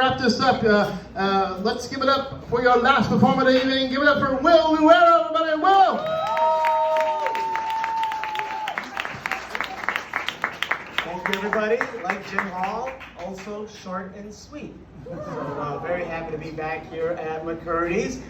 wrap this up. Let's give it up for your last performer of the evening. Give it up for Will Luero, everybody. Will! Thank you, everybody. Like Jim Hall, also short and sweet. So very happy to be back here at McCurdy's.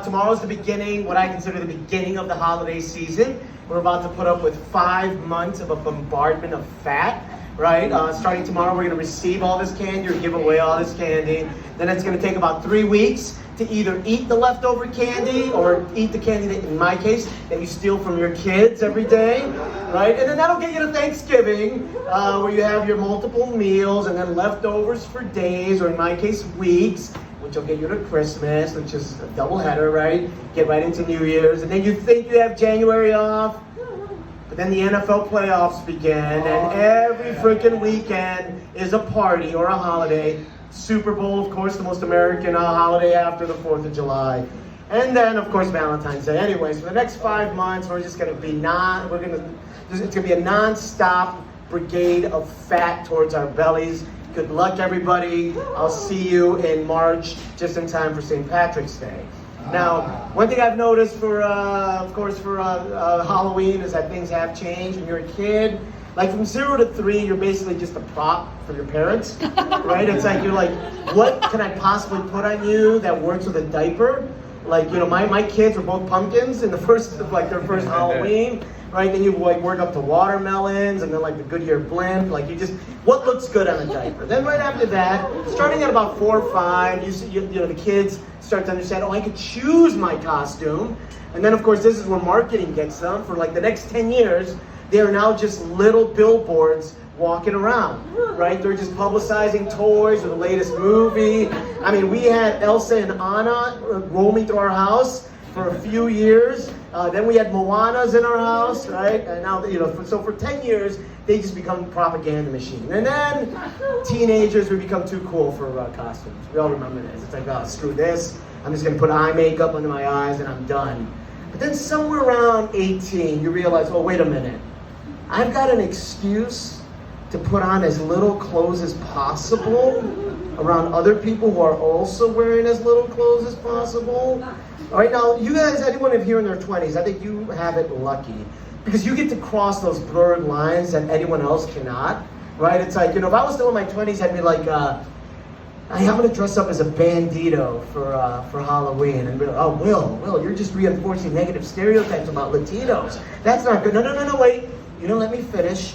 Tomorrow's the beginning, what I consider the beginning of the holiday season. We're about to put up with 5 months of a bombardment of fat, right? Starting tomorrow, we're going to receive all this candy or give away all this candy. Then it's going to take about 3 weeks to either eat the leftover candy or eat the candy that, in my case, that you steal from your kids every day, right? And then that'll get you to Thanksgiving, where you have your multiple meals and then leftovers for days, or in my case, weeks, which will get you to Christmas, which is a double header, right? Get right into New Year's, and then you think you have January off, but then the NFL playoffs begin, and every freaking weekend is a party or a holiday. Super Bowl, of course, the most American holiday after the 4th of July. And then, of course, Valentine's Day. Anyways, for the next 5 months, we're just going to be it's going to be a non-stop brigade of fat towards our bellies. Good luck, everybody. I'll see you in March, just in time for St. Patrick's Day. Now, one thing I've noticed for Halloween is that things have changed. When you're a kid, like from 0 to 3, you're basically just a prop for your parents, right? It's like, you're like, what can I possibly put on you that works with a diaper? Like, you know, my kids were both pumpkins in the first, like their first Halloween, right? Then you like work up to watermelons and then like the Goodyear blimp. Like you just, what looks good on a diaper? Then right after that, starting at about 4 or 5, you know, the kids start to understand, oh, I could choose my costume. And then of course, this is where marketing gets them. For like the next 10 years, they are now just little billboards walking around, right? They're just publicizing toys or the latest movie. I mean, we had Elsa and Anna roaming through our house for a few years. Then we had Moanas in our house, right? And now, you know, so for 10 years, they just become propaganda machine. And then teenagers, we become too cool for costumes. We all remember this. It's like, oh, screw this. I'm just gonna put eye makeup under my eyes and I'm done. But then somewhere around 18, you realize, oh, wait a minute. I've got an excuse to put on as little clothes as possible around other people who are also wearing as little clothes as possible. All right, now, you guys, anyone here in their 20s, I think you have it lucky because you get to cross those blurred lines that anyone else cannot, right? It's like, you know, if I was still in my 20s, I'd be like, I'm going to dress up as a bandito for Halloween. And be like, oh, Will, you're just reinforcing negative stereotypes about Latinos. That's not good. No, wait. You don't let me finish.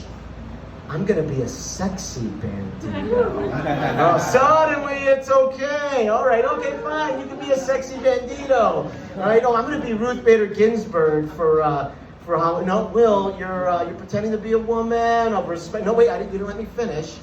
I'm gonna be a sexy bandito. Oh, suddenly it's okay. All right, okay, fine. You can be a sexy bandito. All right. Oh, I'm gonna be Ruth Bader Ginsburg for Halloween. No, Will, you're pretending to be a woman. Of respect. No, wait, you didn't let me finish.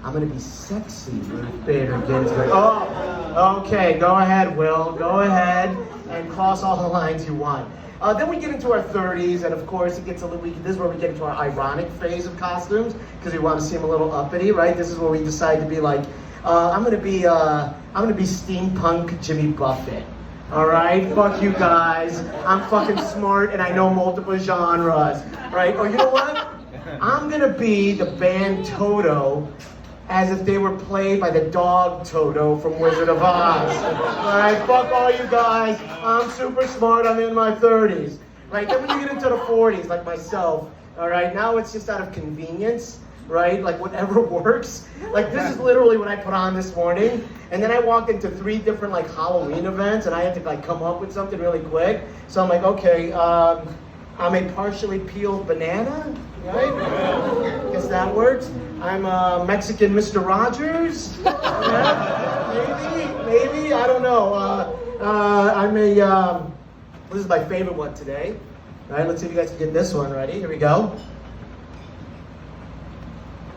I'm gonna be sexy Ruth Bader Ginsburg. Oh, okay. Go ahead, Will. Go ahead and cross all the lines you want. Then we get into our 30s, and of course it gets a little. This is where we get into our ironic phase of costumes because we want to seem a little uppity, right? This is where we decide to be like, I'm gonna be steampunk Jimmy Buffett. All right, fuck you guys. I'm fucking smart and I know multiple genres, right? Or you know what? I'm gonna be the band Toto, as if they were played by the dog Toto from Wizard of Oz. All right, fuck all you guys. I'm super smart, I'm in my 30s. Right, then when you get into the 40s, like myself, all right, now it's just out of convenience, right? Like whatever works. Like this is literally what I put on this morning. And then I walked into 3 different like Halloween events and I had to like come up with something really quick. So I'm like, okay, I'm a partially peeled banana, right? Guess that works. I'm a Mexican Mr. Rogers. Yeah, maybe, I don't know. This is my favorite one today. All right, let's see if you guys can get this one ready. Here we go.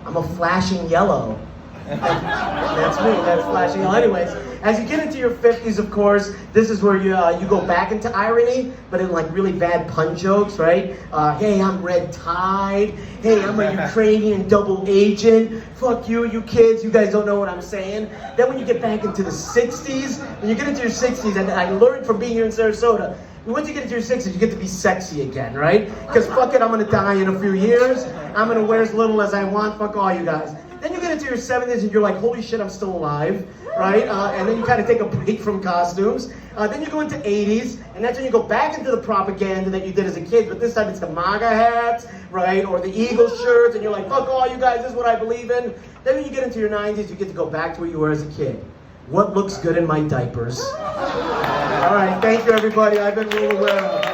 I'm a flashing yellow. That's me, that's flashing yellow. Anyways, as you get into your 50s, of course, this is where you go back into irony, but in like really bad pun jokes, right? Hey, I'm red tide. Hey, I'm a Ukrainian double agent. Fuck you, you kids. You guys don't know what I'm saying. Then when you get back into the 60s, when you get into your 60s, and I learned from being here in Sarasota, once you get into your 60s, you get to be sexy again, right? Because fuck it, I'm gonna die in a few years. I'm gonna wear as little as I want. Fuck all you guys. Then you get into your 70s and you're like, holy shit, I'm still alive, right? And then you kind of take a break from costumes. Then you go into 80s, and that's when you go back into the propaganda that you did as a kid, but this time it's the MAGA hats, right? Or the Eagle shirts, and you're like, fuck all you guys, this is what I believe in. Then when you get into your 90s, you get to go back to where you were as a kid. What looks good in my diapers? All right, thank you everybody. I've been Will Aware.